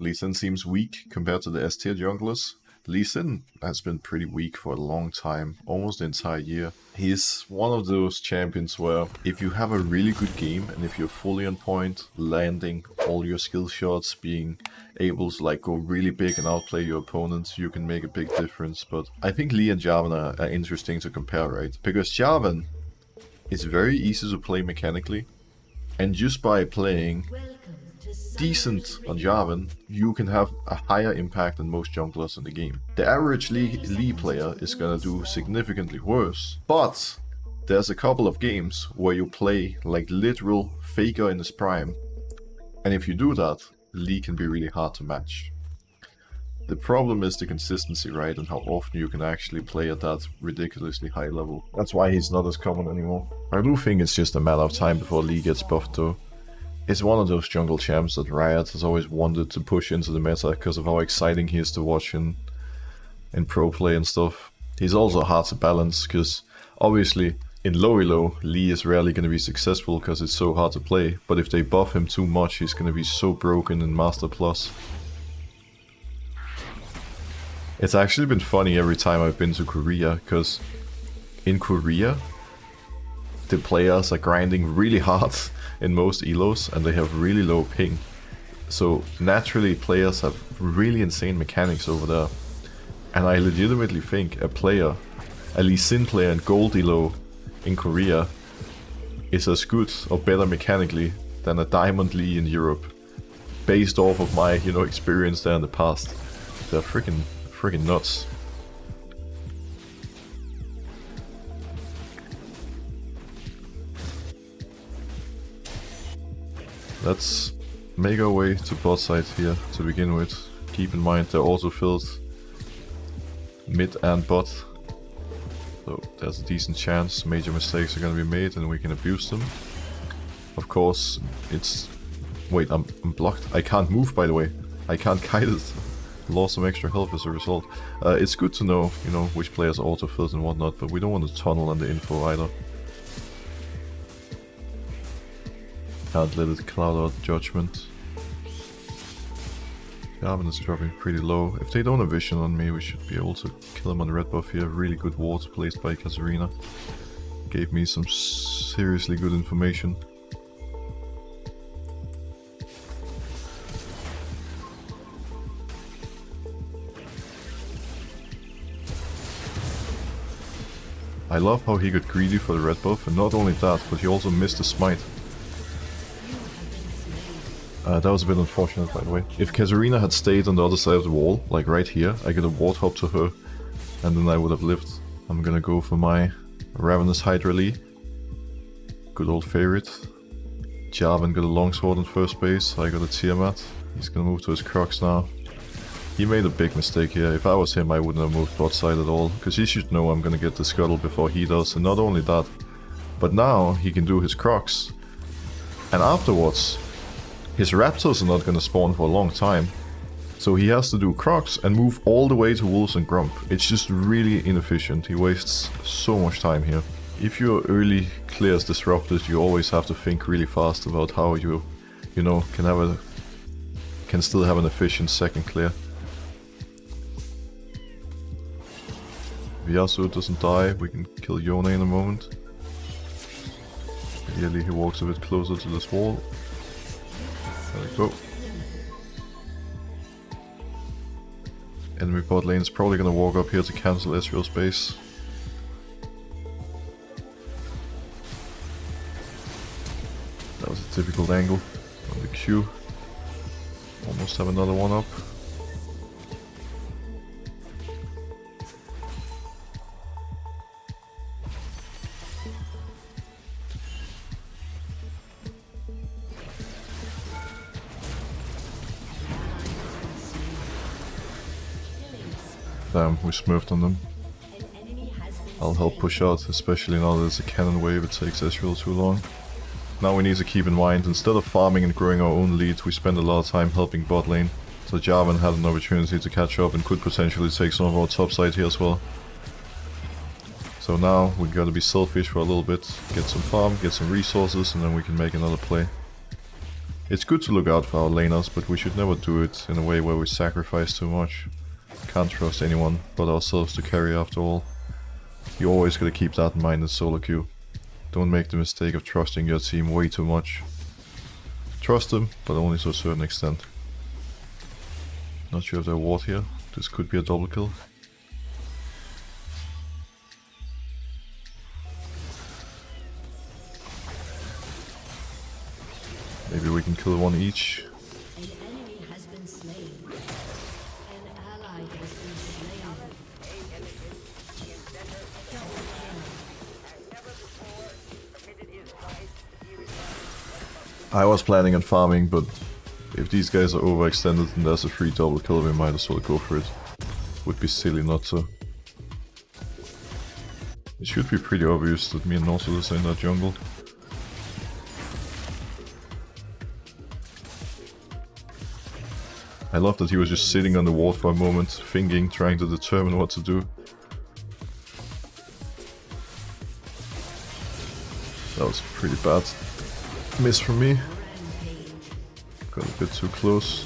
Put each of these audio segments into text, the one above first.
Lee Sin seems weak compared to the S tier junglers. Lee Sin has been pretty weak for a long time, almost the entire year. He's one of those champions where if you have a really good game and if you're fully on point, landing all your skill shots, being able to like go really big and outplay your opponents, you can make a big difference. But I think Lee and Jarvan are interesting to compare, right? Because Jarvan is very easy to play mechanically, and just by playing decent on Jarvan, you can have a higher impact than most junglers in the game. The average Lee player is gonna do significantly worse, but there's a couple of games where you play like literal Faker in his prime, and if you do that, Lee can be really hard to match. The problem is the consistency, right, and how often you can actually play at that ridiculously high level. That's why he's not as common anymore. I do think it's just a matter of time before Lee gets buffed though. It's one of those jungle champs that Riot has always wanted to push into the meta because of how exciting he is to watch in pro play and stuff. He's also hard to balance because obviously in low elo, Lee is rarely going to be successful because it's so hard to play, but if they buff him too much, he's going to be so broken in Master Plus. It's actually been funny every time I've been to Korea because in Korea, the players are grinding really hard in most elos and they have really low ping. So naturally players have really insane mechanics over there. And I legitimately think a Lee Sin player in gold elo in Korea is as good or better mechanically than a Diamond Lee in Europe. Based off of my, experience there in the past. They're freaking nuts. Let's make our way to bot side here to begin with. Keep in mind they're also filled mid and bot. So there's a decent chance major mistakes are gonna be made and we can abuse them. Of course, it's... Wait, I'm blocked. I can't move, by the way. I can't kite it. Lost some extra health as a result. It's good to know, which players are auto-filled and whatnot, but we don't want to tunnel on the info either. Can't let it cloud out judgment. Jarvan is dropping pretty low. If they don't have vision on me, we should be able to kill him on red buff here. Really good wards placed by Katarina. Gave me some seriously good information. I love how he got greedy for the red buff, and not only that, but he also missed the smite. That was a bit unfortunate, by the way. If Katarina had stayed on the other side of the wall, like right here, I could have ward hopped to her, and then I would have lived. I'm gonna go for my Ravenous Hydra Lee. Good old favorite. Jarvan got a longsword in first base, I got a Tiamat. He's gonna move to his Crocs now. He made a big mistake here. If I was him, I wouldn't have moved bot side at all, because he should know I'm gonna get the scuttle before he does, and not only that, but now he can do his Crocs. And afterwards, his Raptors are not gonna spawn for a long time. So he has to do Crocs and move all the way to Wolves and Grump. It's just really inefficient. He wastes so much time here. If your early clear is disrupted, you always have to think really fast about how you can still have an efficient second clear. If Yasuo doesn't die, we can kill Yone in a moment. Ideally he walks a bit closer to this wall. There we go. Enemy bot lane is probably gonna walk up here to cancel Ezreal's base. That was a difficult angle on the Q. Almost have another one up. Damn, we smurfed on them. I'll help push out, especially now that there's a cannon wave, it takes Ezreal too long. Now we need to keep in mind, instead of farming and growing our own lead, we spend a lot of time helping bot lane. So Jarvan had an opportunity to catch up and could potentially take some of our top side here as well. So now we gotta be selfish for a little bit, get some farm, get some resources, and then we can make another play. It's good to look out for our laners, but we should never do it in a way where we sacrifice too much. Can't trust anyone but ourselves to carry after all. You always gotta keep that in mind in solo queue. Don't make the mistake of trusting your team way too much. Trust them, but only to a certain extent. Not sure if they're ward here. This could be a double kill. Maybe we can kill one each. An enemy has been slain. An ally has been slain. I was planning on farming, but if these guys are overextended and there's a free double kill, we might as well go for it. Would be silly not to. It should be pretty obvious that me and Nautilus are in that jungle. I love that he was just sitting on the ward for a moment, thinking, trying to determine what to do. That was pretty bad. Miss from me. Got a bit too close.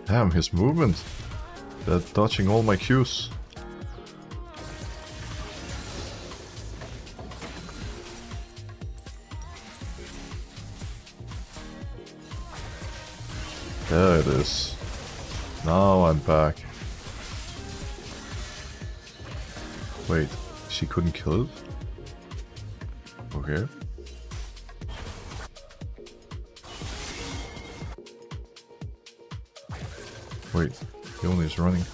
Damn, his movement. They're dodging all my Qs. There it is. Now I'm back. Wait, she couldn't kill it? Okay. Wait, he only is running.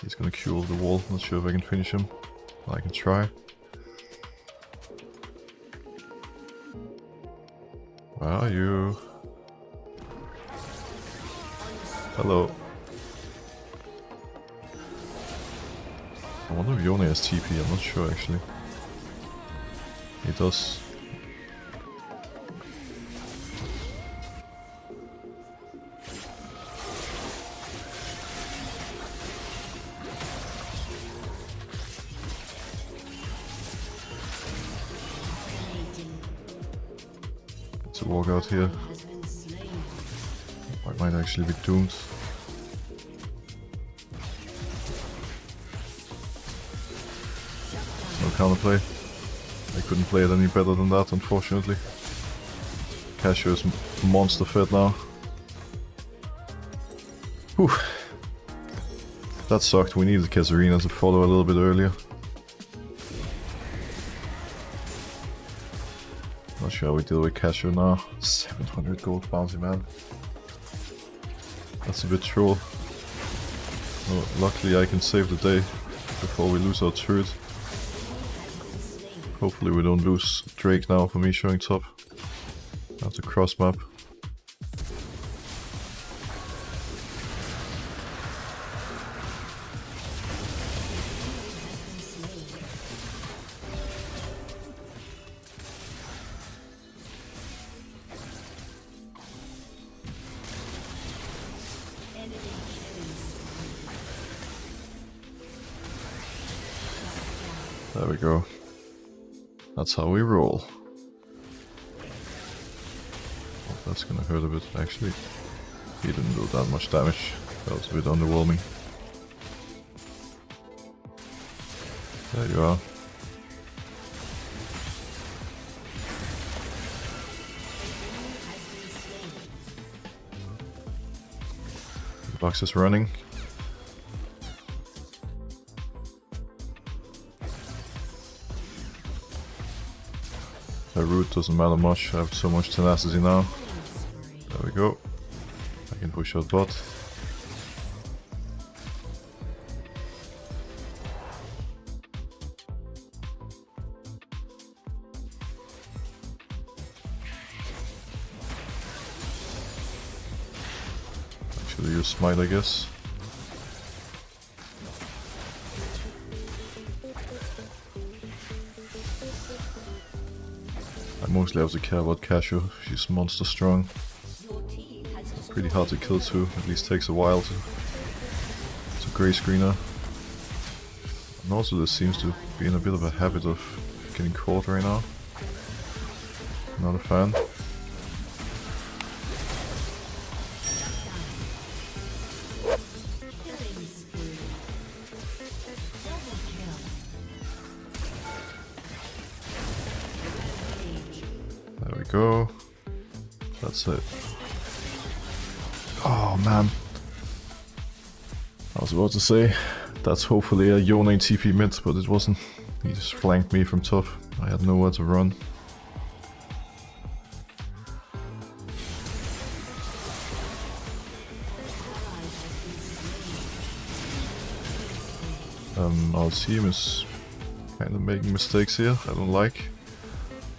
He's gonna Q over the wall. Not sure if I can finish him. I can try. Where are you? Hello. I wonder if Yone has TP, I'm not sure actually. He does. Let's walk out here. I might actually be doomed. No counterplay. I couldn't play it any better than that, unfortunately. Casio is monster fed now. Whew. That sucked. We needed Katarina to follow a little bit earlier. Not sure how we deal with Casio now. 700 gold bounty, man. That's a bit troll. Well, luckily I can save the day before we lose our turret. Hopefully we don't lose Drake now for me showing top. I have to cross map. There we go. That's how we roll. Oh, that's gonna hurt a bit, actually. He didn't do that much damage. That was a bit underwhelming. There you are. The box is running. The root doesn't matter much, I have so much tenacity now. There we go. I can push out bot. Actually use smite, I guess. I mostly have to care about Casio, she's monster strong. Pretty hard to kill too, at least takes a while to grey screen her. And also this seems to be in a bit of a habit of getting caught right now. Not a fan. There we go. That's it. Oh man. I was about to say, that's hopefully a Yone TP mid, but it wasn't. He just flanked me from top. I had nowhere to run. Our team is kind of making mistakes here, I don't like.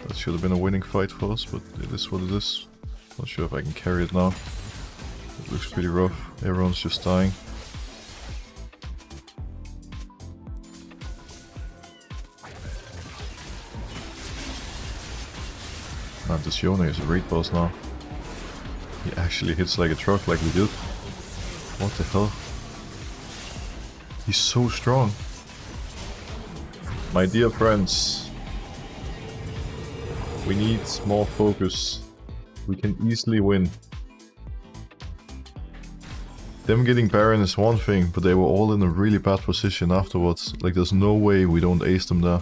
That should have been a winning fight for us, but it is what it is. Not sure if I can carry it now. It looks pretty rough. Everyone's just dying. Man, this Yone is a raid boss now. He actually hits like a truck like we did. What the hell? He's so strong. My dear friends, we need more focus. We can easily win. Them getting Baron is one thing, but they were all in a really bad position afterwards. Like, there's no way we don't ace them there.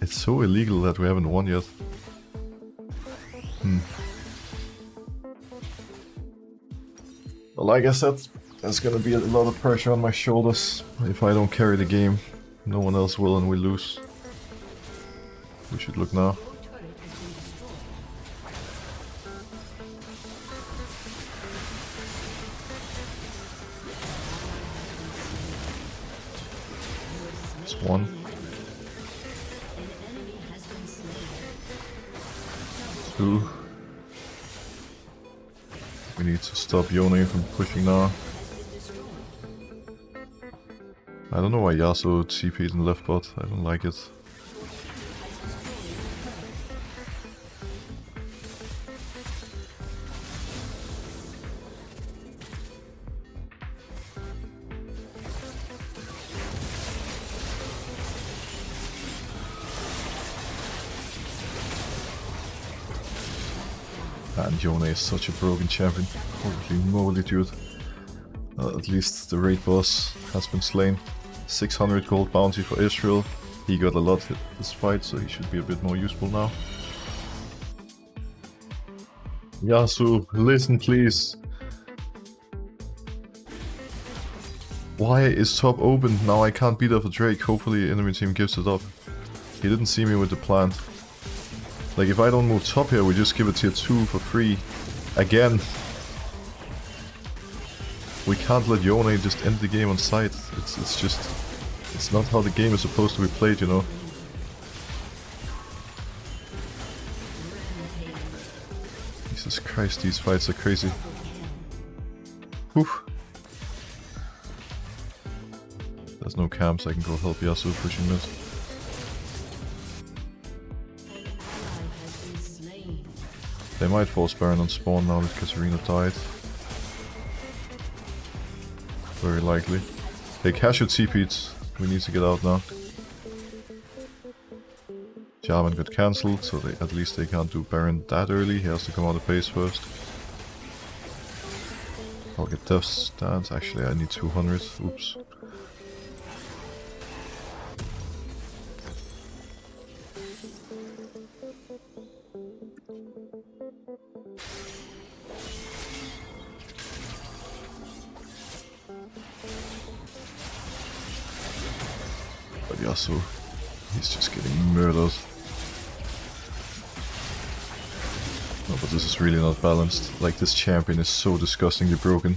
It's so illegal that we haven't won yet. Well, like I said, there's gonna be a lot of pressure on my shoulders. If I don't carry the game, no one else will and we lose. We should look now. It's one. Two. We need to stop Yone from pushing now. I don't know why Yasuo TP'd in left bot, I don't like it. And Yone is such a broken champion. Holy moly, dude. At least the raid boss has been slain. 600 gold bounty for Israel. He got a lot this fight, so he should be a bit more useful now. Yasuo, listen please. Why is top open? Now I can't beat off a Drake. Hopefully enemy team gives it up. He didn't see me with the plant. Like, if I don't move top here, we just give it tier 2 for free. Again. We can't let Yone just end the game on sight. It's just... It's not how the game is supposed to be played, you know. Jesus Christ, these fights are crazy. Whew. There's no camps, I can go help Yasuo pushing mid. They might force Baron on spawn now that Katarina died. Very likely. Hey, Cashew TP'd. We need to get out now. Jarvan got cancelled, so at least they can't do Baron that early. He has to come out of base first. I'll get Death Stance. Actually, I need 200. Oops. But Yasuo, he's just getting murdered. No, but this is really not balanced. Like, this champion is so disgustingly broken.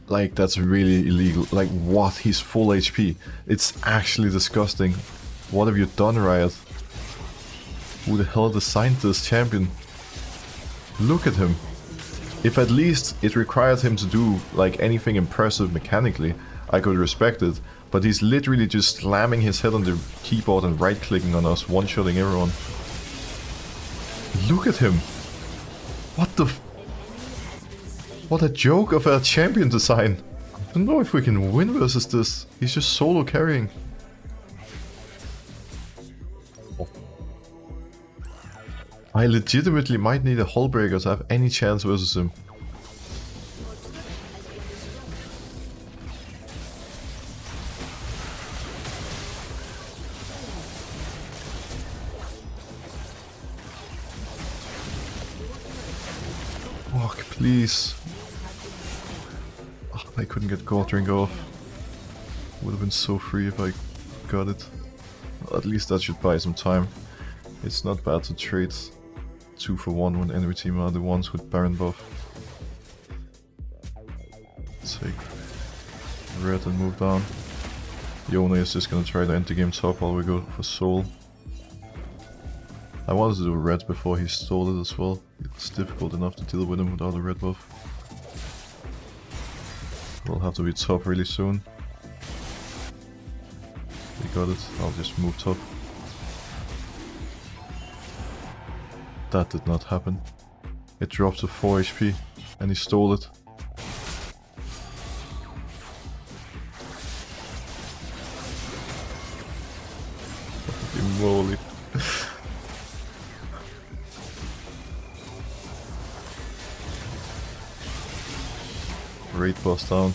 Like, that's really illegal. Like, what? He's full HP. It's actually disgusting. What have you done, Riot? Who the hell designed this champion? Look at him. If at least it required him to do, like, anything impressive mechanically, I could respect it, but he's literally just slamming his head on the keyboard and right-clicking on us, one-shotting everyone. Look at him! What the f... What a joke of a champion design. I don't know if we can win versus this. He's just solo carrying. I legitimately might need a hull breaker to have any chance versus him. Fuck, please. Oh, I couldn't get Gortring off. Would have been so free if I got it. Well, at least that should buy some time. It's not bad to trade 2 for 1 when enemy team are the ones with Baron buff. Take red and move down. Yone is just gonna try to end the game top while we go for soul. I wanted to do red before he stole it as well. It's difficult enough to deal with him without a red buff. We'll have to be top really soon. We got it, I'll just move top. That did not happen. It dropped to 4 HP and he stole it. Holy moly. Great boss down.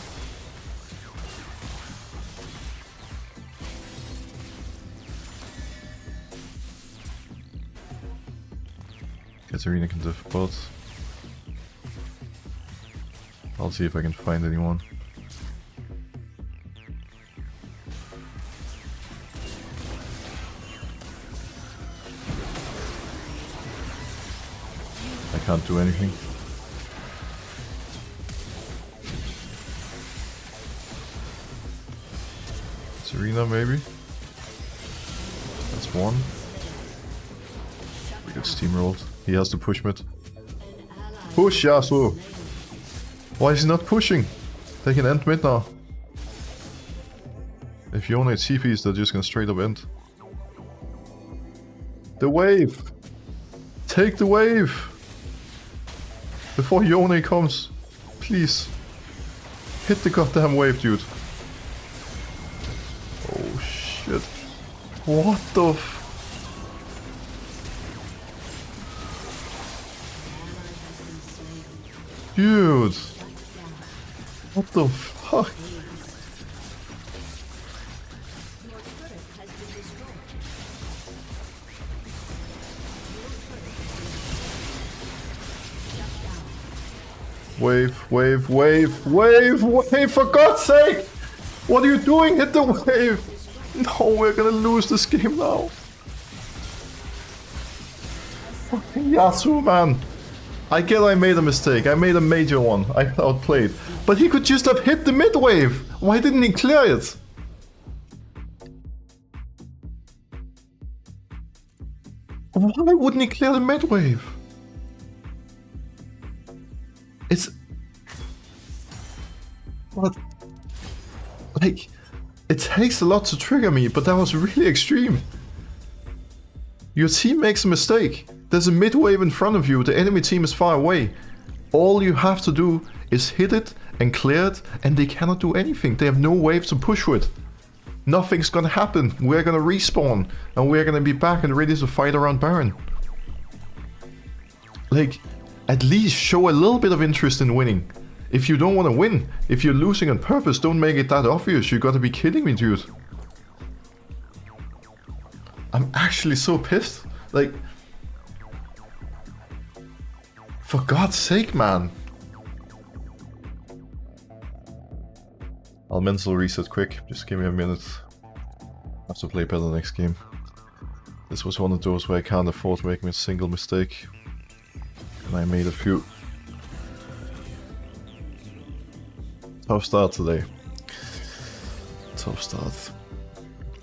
Katarina can diff bot. I'll see if I can find anyone. I can't do anything. Serena maybe? That's one. We get steamrolled. He has to push mid. Push, Yasuo! Why is he not pushing? They can end mid now. If Yone TPs, they're just gonna straight up end. The wave! Take the wave! Before Yone comes. Please. Hit the goddamn wave, dude. Oh shit. What the f... Dude! What the fuck? Wave, wave, wave, wave, wave, for God's sake! What are you doing? Hit the wave! No, we're gonna lose this game now. Fucking Yasuo, man. I get I made a mistake. I made a major one. I outplayed. But he could just have hit the mid wave. Why didn't he clear it? Why wouldn't he clear the mid wave? It's... What? Like, it takes a lot to trigger me, but that was really extreme. Your team makes a mistake. There's a mid wave in front of you, the enemy team is far away. All you have to do is hit it and clear it, and they cannot do anything. They have no wave to push with. Nothing's gonna happen. We're gonna respawn, and we're gonna be back and ready to fight around Baron. Like, at least show a little bit of interest in winning. If you don't want to win, if you're losing on purpose, don't make it that obvious. You gotta be kidding me, dude. I'm actually so pissed. Like... For God's sake, man. I'll mental reset quick. Just give me a minute. I have to play better next game. This was one of those where I can't afford making a single mistake. And I made a few. Tough start today. Tough start.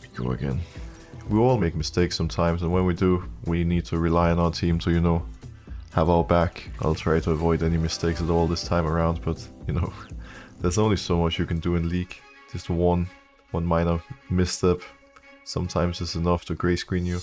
We go again. We all make mistakes sometimes, and when we do, we need to rely on our team to, you know, have our back. I'll try to avoid any mistakes at all this time around, but, you know, there's only so much you can do in League. Just one minor misstep sometimes is enough to grey screen you.